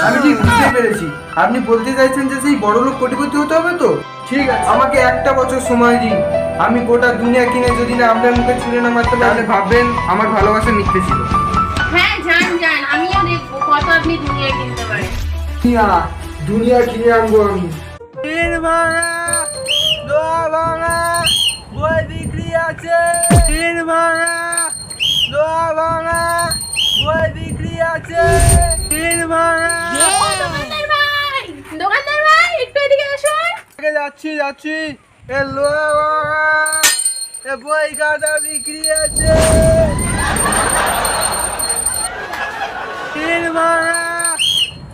আমি ঠিক বুঝতে পেরেছি, আপনি বলতে চাইছেন যে সেই বড়লোক কোটিপতি হতে হবে তো। ঠিক আছে, আমাকে একটা বছর সময় দিন। আমি গোটা দুনিয়া কিনে যদি না আপনার মুখে ছুঁড়ে না মারতে পারলে ভাববেন আমার ভালোবাসা মিথ্যে ছিল। হ্যাঁ যান যান, আমিও দেখবো কত আপনি দুনিয়া কিনতে পারেন। দুনিয়া কিনে আনবো আমি। বই বিক্রি আছে, বই বিক্রি আছে। দোকানদার ভাই, দোকানদার ভাই, একটু এদিকে আসুন। যাচ্ছি যাচ্ছি। এ লোহা ভাঙা, এ বই খাতা বিক্রি আছে।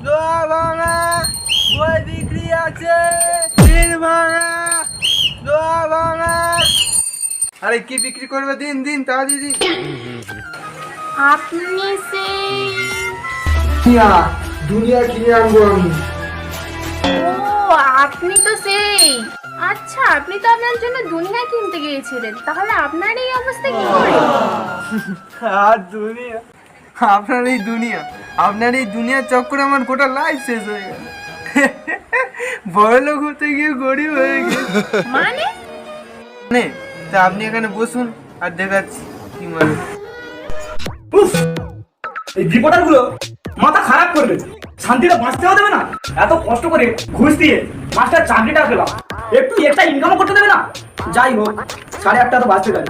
লোহা ভাঙা, বই বিক্রি আছে। লোহা ভাঙা। আরে কি বিক্রি করবে? দিন দিন তাড়াতাড়ি দিন। আপনি সেই দুনিয়া কিনে আনবো আমি। ও আপনি তো সেই, আচ্ছা আপনি তো আপনার জন্য দুনিয়া কিনতে গিয়েছিলেন, তাহলে আপনার এই অবস্থা কি করে? আর দুনিয়া, আপনার এই দুনিয়ার চক্করে আমার গোটা লাইফ শেষ হয়ে গেল। বড়লোক হতে গিয়ে গরিব হয়ে গেল। মানে তা আপনি এখানে বসুন আর দেখাচ্ছি কি মানে। এই রিপোর্টার গুলো মাথা খারাপ করবে, শান্তিটা বাঁচতে দেবে না। এত কষ্ট করে ঘুষ দিয়ে মাস্টার চাকরিটা পেলাম, একটু একটা ইনকামও করতে দেবে না। যাই হোক, 8:30 তো বাঁচতে গেল।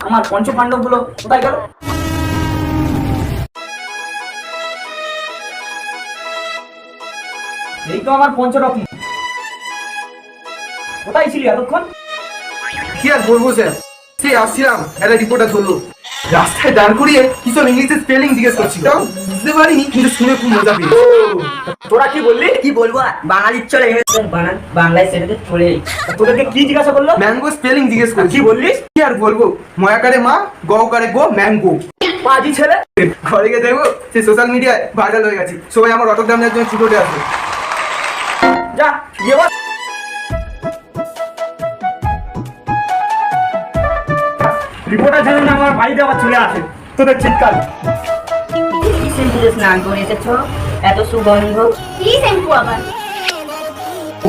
আমার পঞ্চপাণ্ডব গুলো কোথায় গেল? এই তো আমার পঞ্চরত্ন। কোথায় ছিলি এতক্ষণ? কি আর বলবো স্যার, সেই আসছিলাম, একটা রিপোর্টার ধরলো, রাস্তায় দাঁড় করিয়ে কিসব ইংলিশের স্পেলিং জিজ্ঞেস করছিল। বুঝতে পারিনি, কিন্তু শুনে খুব মজা পেয়েছি। তোরা কি বললি? কি বলবো, বাঙালির চলে বানান বাংলায় সেটাতে চলে। তোদেরকে কি জিজ্ঞাসা করলো? ম্যাঙ্গো স্পেলিং জিজ্ঞেস করছি। কি বললিস? কি আর বলবো, ময়াকারে মা, গকারে গো, ম্যাঙ্গো। পাজি ছেলে। ঘরে গিয়ে দেখবো সেই সোশ্যাল মিডিয়ায় ভাইরাল হয়ে গেছে, সবাই আমার অটোগ্রাম নেওয়ার জন্য ছুটে আসবে। যা গিয়ে বল। রিপোর্টার জানেন না আমার বাড়িতে আবার চলে আসে তোদের চিৎকার। কি শ্যাম্পুতে স্নান করে এসেছো? এত সুগন্ধ। কি শ্যাম্পু আবার?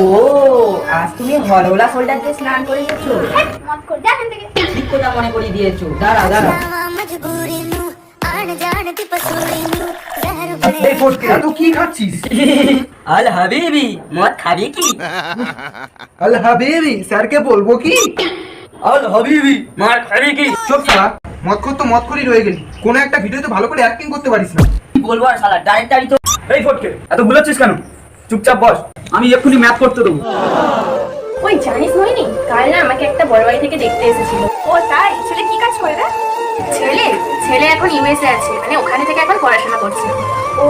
ও আজ তুমি হলওলা সোল্ডার দিয়ে স্নান করে এসেছো? মত কর, যা এখান থেকে। ঠিক কথা মনে করিয়ে দিয়েছো। দাঁড়া দাঁড়া। এই ফটকে, তো কি খাচ্ছিস? আল হাবিবি, মদ খাবি কি? আল হাবিবি, স্যারকে বলবো কি? আল হাবিবি, মার খাবি কি? চুপ শালা, মদ খোর তো মদ খোরই রয়ে গেলি, কোনো একটা ভিডিওতে ভালো করে অ্যাক্টিং করতে পারিস না। কি বলবো আর শালা, ডাইরেক্টরই তো। এই ফটকে, এত গুলোচ্ছিস কেন? চুপচাপ বস, আমি এক্ষুনি ম্যাথ করতে দেবো। ওই জানিস মোহিনী, কাল না আমাকে একটা বড় বাড়ি থেকে দেখতে এসেছিল। ও তাই? ছেলে কি কাজ করে রে? ছেলে ছেলে এখন ইউএসএ আছে, মানে ওখানে থেকে এখন পড়াশোনা করছে। ও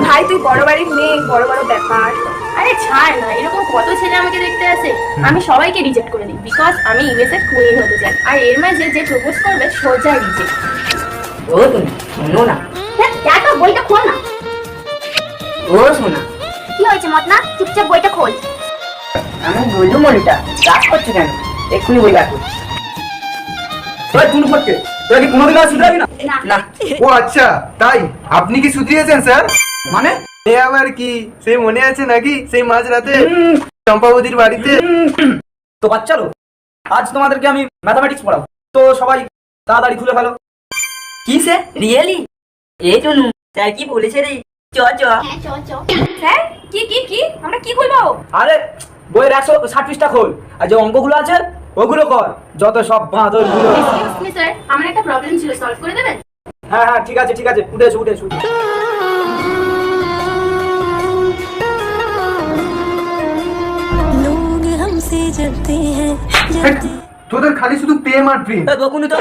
ভাই, তুই বড় বাড়ির মেয়ে, বড় বড় ব্যাপার। আরে ছাড় না, এরকম কত ছেলে আমাকে দেখতে আসে, আমি সবাইকে রিজেক্ট করে দিই, বিকজ আমি ইউএসএ কুইন হতে চাই। আর এর মাঝে যে প্রপোজ করবে সোজা রিজেক্ট। ও তুমি শোনো না। হ্যাঁ তো বইটা খোল না। ও শোনা, কি হয়েছে মতনা, চুপচাপ বইটা খোল। আমি বললু মনিটা রাগ করছো কেন? এক্ষুনি বই রাখো। ওই তুই ফটকে, তোরা কি কোনোদিন আর শুধরাবি না? না ও আচ্ছা, তাই আপনি কি শুধিয়েছেন স্যার? মানে এ আবার কি, সেই মনে আছে নাকি সেই মাঝরাতে চম্পাবতীর বাড়িতে? তো বাচ্চালো, আজ তোমাদেরকে আমি ম্যাথামেটিক্স পড়াবো, তো সবাই তাড়াতাড়ি খুলে ফেলো। কি স্যার, রিয়েলি? এই তো নু স্যার কি বলেছে রে? চ চ। স্যার কি কি কি আমরা কি খুলবো? আরে বইয়ের 160 পৃষ্ঠা খোল, আর যে অঙ্কগুলো আছে ওগুলো কর, যত সব বাঁদর গুলো। এক্সকিউজ মি স্যার, আমার একটা প্রবলেম ছিল, সলভ করে দেবেন? হ্যাঁ হ্যাঁ ঠিক আছে ঠিক আছে, উঠে এসো উঠে এসো। लोग हमसे जलते हैं তোদের খালি শুধু প্রেম আর প্রেম। বকুনি তো।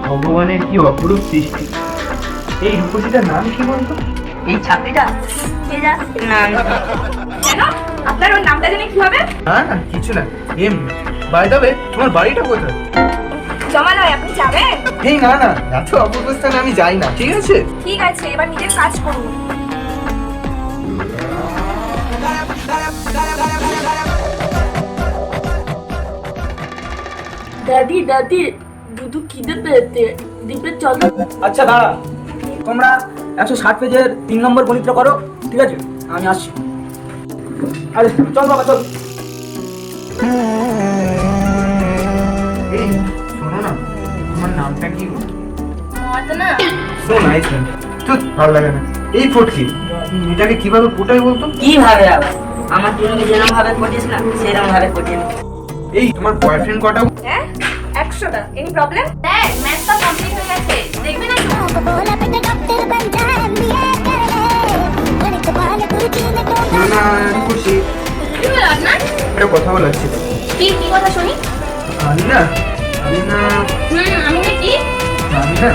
ভগবানের কি অপরূপ সৃষ্টি। এই রূপসীটার নাম কি বলতো? এই ছাত্রীটা কে যা নাম কেন আপনার ওর নামটা জেনে কি হবে? না কিছু না, এমনি। বাই দ্য ওয়ে, তোমার বাড়িটা কোথায়? জমা নয়, আপনি যাবেন? এই না না, এত অপূর্ব স্থানে আমি যাই না, ঠিক আছে? ঠিক আছে, এবার নিজের কাজ করুন। দাদি দাদি দুধু খিদে পেয়েছে দিবে চলো। আচ্ছা দাঁড়া, তোমরা 160 পেজের 3 নম্বর গণিতটা করো, ঠিক আছে? আমি আসছি। আরে চল বাবা চল। এই শোনো না, তোমার নামটা কি? মদনা। So nice name. তো ভালো লাগে না। এই ফটকি, এটাকে কিভাবে কোটাই বলতো? কিভাবে আবার আমার তুমি যেরকম ভাবে পটিস না সেরকম ভাবে পটিয়ে নে। এই তোমার বয়ফ্রেন্ড কটা? হ্যাঁ 100টা। Any problem? স্যার ম্যাথটা কমপ্লিট হয়ে গেছে, দেখবেন একটু? बोला बेटा डॉक्टर बन जा MBA कर ले गणित वाले गुरुजी ने तो না না খুশি, কি হলো আপনার? একটা কথা বলার ছিল। কি কি কথা শুনি? আমি না আমি না আমি না কি? আমি না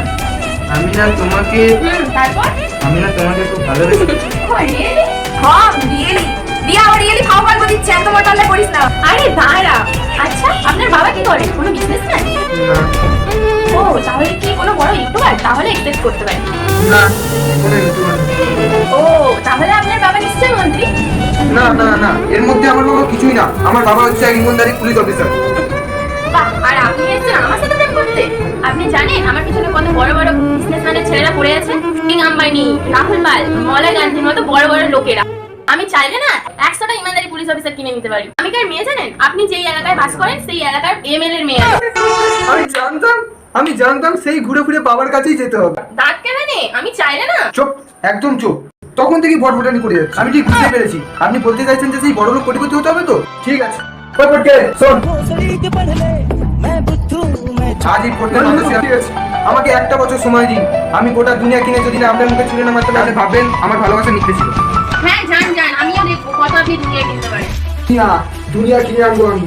আমি না তোমাকে তারপর? আমি না তোমাকে খুব ভালোবাসি। রিয়েলি? হ্যাঁ রিয়েলি। দিয়া আবার রিয়েলি খাওয়া গল্প দিচ্ছে, এত মোটালে করিস না। আরে দাঁড়া, আচ্ছা আপনার বাবা কি করে? কোনো বিজনেসম্যান? না ও তাহলে কি কোনো বড় ইউটিউবার? তাহলে এক্সপেক্ট করতে পারি। না কোনো ইউটিউবার না। ও তাহলে আপনার বাবা নিশ্চয়ই মন্ত্রী? না না না, এর মধ্যে আমার বাবা কিছুই না। আমার বাবা হচ্ছে এক ইমানদারি পুলিশ অফিসার। বাহ, আর আপনি এসেছেন আমার সাথে প্রেম করতে? আপনি জানেন আমার পিছনে কত বড় বড় বিজনেসম্যানের ছেলেরা পড়ে আছে? কিং আম্বানি, রাহুল পাল, মলয় গান্ধীর মতো বড় বড় লোকেরা। আমি চাইলে না 100টা ইমানদারি পুলিশ অফিসার কিনে নিতে পারি। আমি কার মেয়ে জানেন? আপনি যেই এলাকায় বাস করেন সেই এলাকার এমএলএ এর মেয়ে। আমি জানতাম সেই ঘুরে ফিরে বাবার কাছেই যেতে হবে। দাঁত কেন নেই? আমি চাইলে না। চুপ, একদম চুপ। তখন থেকে ভটভটানি করে যাচ্ছে। আমি ঠিক বুঝতে পেরেছি আপনি বলতে চাইছেন যে সেই বড় লোক কোটিপতি হতে হবে তো? ঠিক আছে, ফটফটকে শোন। আজই ফটকে ঠিক আছে, আমাকে একটা বছর সময় দিন। আমি গোটা দুনিয়া কিনে যদি না আপনার মুখে ছুড়ে না মারতে পারলে ভাববেন আমার ভালোবাসা মিথ্যে ছিল। হ্যাঁ জান জান, আমিও দেখবো কত আপনি দুনিয়া কিনতে পারেন। দুনিয়া কিনে আনবো আমি।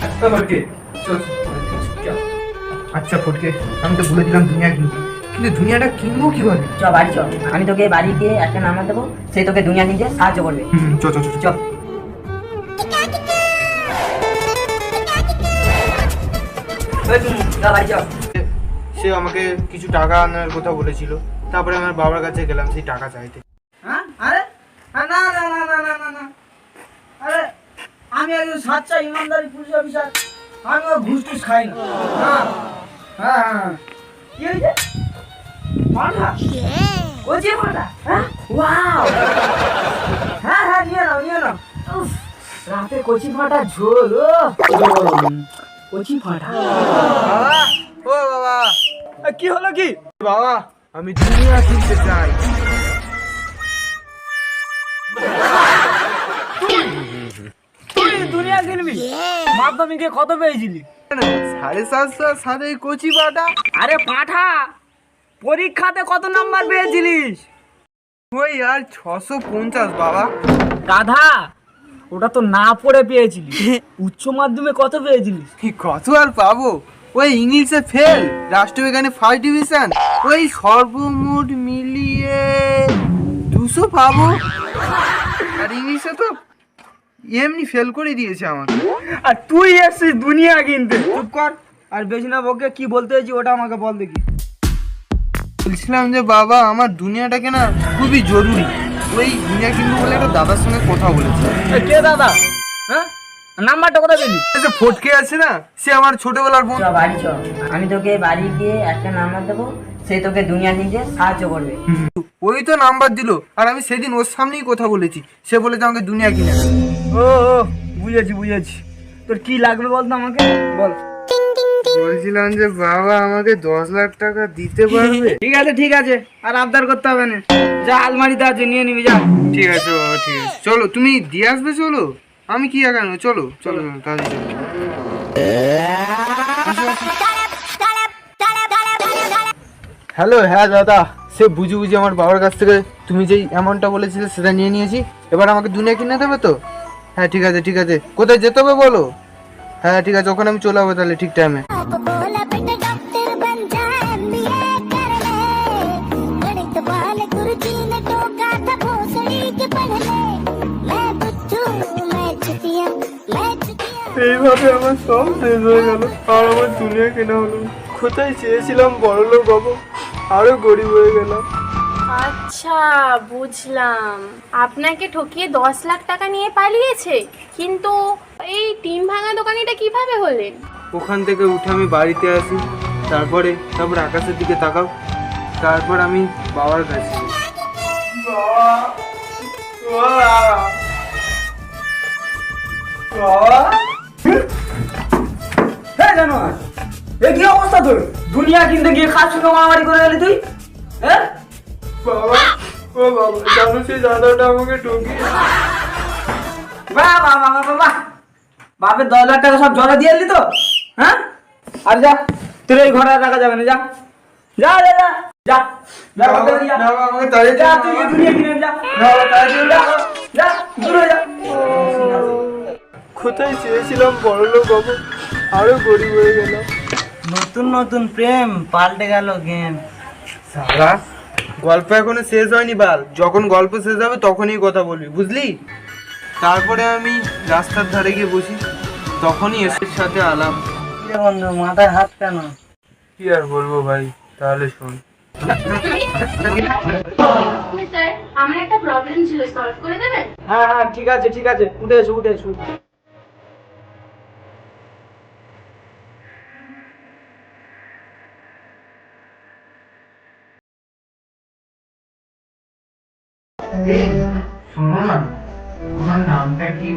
আচ্ছা ফটকে চল। আচ্ছা ফটকে, আমি তো বলেছিলাম দুনিয়া কিনবো, কিন্তু দুনিয়াটা কিনবো কিভাবে? চ বাড়ি চ, আমি তোকে বাড়ি গিয়ে একটা নাম্বার দেবো, সে তোকে দুনিয়া নিতে সাহায্য করবে। চ চ চ চ। চল বাড়ি চ। সে আমাকে কিছু টাকা আনার কথা বলেছিল, তারপরে আমার বাবার কাছে গেলাম সেই টাকা চাইতে। হ্যাঁ আরে না না না না না না না আরে আমি একজন সাচ্চা ইমানদারি পুলিশ অফিসার, আমি ঘুষ টুস খাই না। হ্যাঁ হ্যাঁ হ্যাঁ কি হয়েছে? পাঠা কোচে পাঠা? হ্যাঁ ওয়াও, হ্যাঁ হ্যাঁ নিয়ে নাও নিয়ে নাও। উফ, রাতে কচি ফাটা ঝোল, ও কচি ফাটা। ও বাবা, কি হলো কি? বাবা আমি দুনিয়া কিনতে চাই। তুই দুনিয়া কিনবি? মাধ্যমিকে কত পেয়েছিলি? 750 সাথে কচি পাটা। আরে পাঠা, পরীক্ষাতে কত নাম্বার পেয়েছিলিস? ওই আর 650 বাবা। গাধা, ওটা তো না পড়ে পেয়েছিলি। উচ্চ মাধ্যমিকে কত পেয়েছিলিস? কত আর পাবো? ওই ইংলিশে ফেল, রাষ্ট্রবিজ্ঞানে ফার্স্ট ডিভিশন, ওই সর্বমোট মিলিয়ে 200 পাবো। আর ইংলিশে তো এমনি ফেল করে দিয়েছে আমাকে। আর তুই এসছিস দুনিয়া কিনতে। চুপ কর, আর বেশি না বকে, কি বলতে চাইছি ওটা আমাকে বল দেখি। বলছিলাম যে বাবা আমার দুনিয়াটাকে না খুবই জরুরি, ওই দুনিয়া কিনবো বলে একটা দাদার সঙ্গে কথা বলেছি। কে দাদা? হ্যাঁ নাম্বারটা কোথায় পেলি? যে ফটকে আছে না, সে আমার ছোটবেলার চ বন্ধু। বাড়ি চ, আমি তোকে বাড়ি গিয়ে একটা নাম্বার দেবো, সে তোকে দুনিয়া নিতে সাহায্য করবে। ওই তো নাম্বার দিল, আর আমি সেদিন ওর সামনেই কথা বলেছি, সে বলেছে আমাকে দুনিয়া কিনে দেবে। ও ও, বুঝেছি বুঝেছি। তোর কি লাগবে বলতো আমাকে, বল। বলছিলাম যে বাবা আমাকে 10 লাখ টাকা দিতে পারবে? ঠিক আছে, আর আবদার করতে হবে না, যা আলমারিতে আছে নিয়ে নিবি, যা। ঠিক আছে বাবা, ঠিক আছে। চলো তুমি দিয়ে আসবে, চলো। আমি কি একা নেবো, চলো চলো তাহলে চলো। হ্যালো, হ্যাঁ দাদা, সে বুঝে বুঝে আমার বাবার কাছ থেকে তুমি যেই অ্যামাউন্টটা বলেছিলে সেটা নিয়ে নিয়েছি। এবার আমাকে দুনিয়া কিনে দেবে তো? হ্যাঁ ঠিক আছে ঠিক আছে। কোথায় যেতে হবে বলো? হ্যাঁ ঠিক আছে, ওখানে আমি চলে যাবো তাহলে ঠিক টাইমে। बोला बेटा এইভাবে আমার সব শেষ হয়ে গেল আর আমার দুনিয়া কেনা হলো। কোথায় চেয়েছিলাম বড়লোক হবো, আরো গরিব হয়ে গেলাম। আচ্ছা বুঝলাম, আপনাকে ঠকিয়ে 10 লাখ টাকা নিয়ে পালিয়েছে, কিন্তু এই টিম ভাঙা দোকানিটা কিভাবে হলেন? ওখান থেকে উঠে আমি বাড়িতে আসি, তারপর আকাশের দিকে তাকাও, তারপর আমি বাবার কাছে। হ্যাঁ জানো এ কি অবস্থা তোর? দুনিয়া কিনতে গিয়ে খাস শুনে মারামারি করে গেলি তুই, হ্যাঁ? বাবা, ও বাবা, জানো সেই দাদাটা আমাকে ঠকিয়ে। বাহ বাহ বাহ বাহ বাহ, বাপের 10 লাখ টাকা সব জলে দিয়ে এলি তো, হ্যাঁ? আর যা, তোর এই ঘরে আর রাখা যাবে না, যা যা যা যা যা যা, বাপের বাড়ি যা। না বাবা, আমাকে তাড়িয়ে যা, দিন তুই বাবা। দুনিয়া কিনে যা, না বাবা, তাড়িয়ে দিন যা বাবা। যা, দূর হয়ে যা। কোথায় চেয়েছিলাম বড়লোক হবো, আরো গরিব হয়ে গেলাম। নতুন নতুন প্রেম পাল্টে গেল গেম। সারা গল্প এখনো শেষ হয়নি বাল, যখন গল্প শেষ হবে তখনই কথা বলবি, বুঝলি? তারপরে আমি রাস্তার ধারে গিয়ে বসি, তখনই এসের সাথে আলাপ। বন্ধু মাথায় হাত কেন? কি আর বলবো ভাই, তাহলে শোন। স্যার, আমার একটা প্রবলেম ছিল, সলভ করে দেবেন? হ্যাঁ হ্যাঁ, ঠিক আছে ঠিক আছে, উঠে এসো উঠে এসো। শোনো না, তোমার নামটা কি?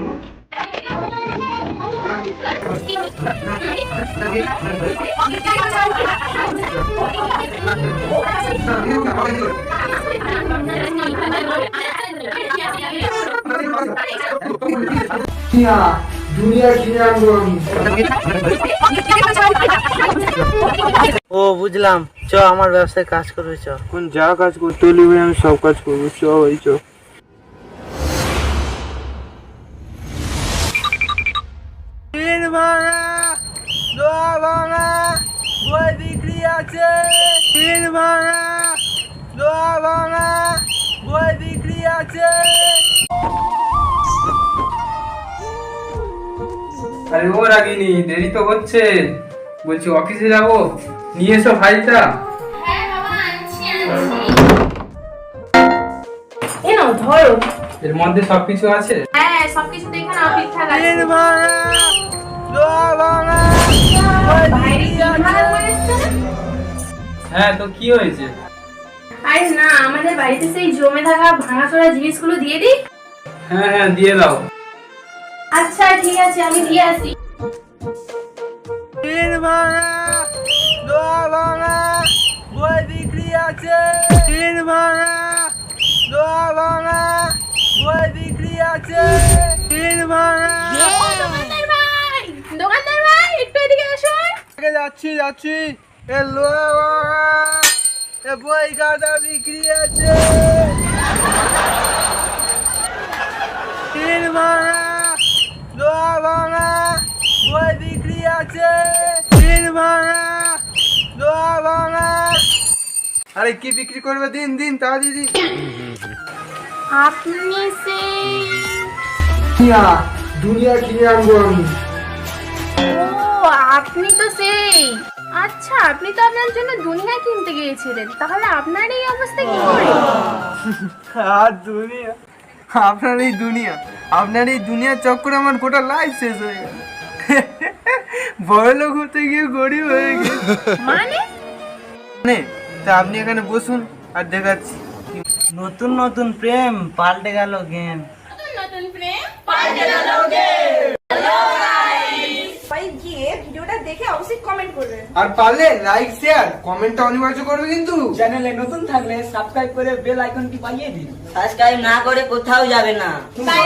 দুনিয়া কিনে আনবো আমি। ও বুঝলাম, চ আমার ব্যবসায় কাজ করবে চ। কোন যা কাজ করতে হলে ভাই আমি সব কাজ করবো, চ ভাই চ। টিন ভাঙা, লোহা ভাঙা, বই বিক্রি আছে। টিন ভাঙা, লোহা ভাঙা, বই বিক্রি আছে। আরে ও রাগিনি, দেরি তো হচ্ছে, বলছি অফিসে যাব, নিয়ে এসো ফাইলটা। হ্যাঁ বাবা, আনছি। এ নাও ধরো। এর মধ্যে সবকিছু আছে। হ্যাঁ, সবকিছু দেখে নাও, ঠিকঠাক আছে। টিন ভাঙা, লোহা ভাঙা, বাইরে কি ভাড়া করে এসছো না? হ্যাঁ, তো কি হয়েছে? আরে না, আমাদের বাড়িতে সেই জমে থাকা ভাঙাচোরা জিনিসগুলো দিয়ে দিই। হ্যাঁ হ্যাঁ, দিয়ে দাও। আচ্ছা ঠিক আছে, আমি দিয়ে আসি। টিন ভাঙা, লোহা ভাঙা, বই বিক্রি আছে। টিন ভাঙা, লোহা ভাঙা, বই বিক্রি আছে। টিন ভাঙা। দোকানদার ভাই, একটু এদিকে আসুন। যাচ্ছি যাচ্ছি, এ লোহা ভাঙা, এ বই খাতা বিক্রি আছে। টিন ভাঙা, লোহা ভাঙা, বই বিক্রি আছে। টিন ভাঙা, লোহা ভাঙা। আরে কি বিক্রি করবে? দিন দিন তাড়াতাড়ি দিন। আপনি সেই দুনিয়া কিনে আনবো আমি। ও, আপনি তো সেই। আচ্ছা, আপনি তো আপনার জন্য দুনিয়া কিনতে গিয়েছিলেন, তাহলে আপনার এই অবস্থা কি করে? আর দুনিয়া, আপনার এই দুনিয়ার চক্করে আমার গোটা লাইফ শেষ হয়ে গেল। বড় লোক হতে গিয়ে গরিব হয়ে গেছে। মানে তা আপনি এখানে বসুন আর দেখাচ্ছি। নতুন নতুন প্রেম পাল্টে গেল গেম। নতুন প্রেম সবাই গিয়ে ভিডিওটা দেখে অবশ্যই কমেন্ট করবেন। আর পারলে লাইক শেয়ার কমেন্টটা অনিবার্য করবে কিন্তু। চ্যানেলে নতুন থাকলে সাবস্ক্রাইব করে বেল আইকনটি বাজিয়ে দিন। সাবস্ক্রাইব না করে কোথাও যাবে না। বাই।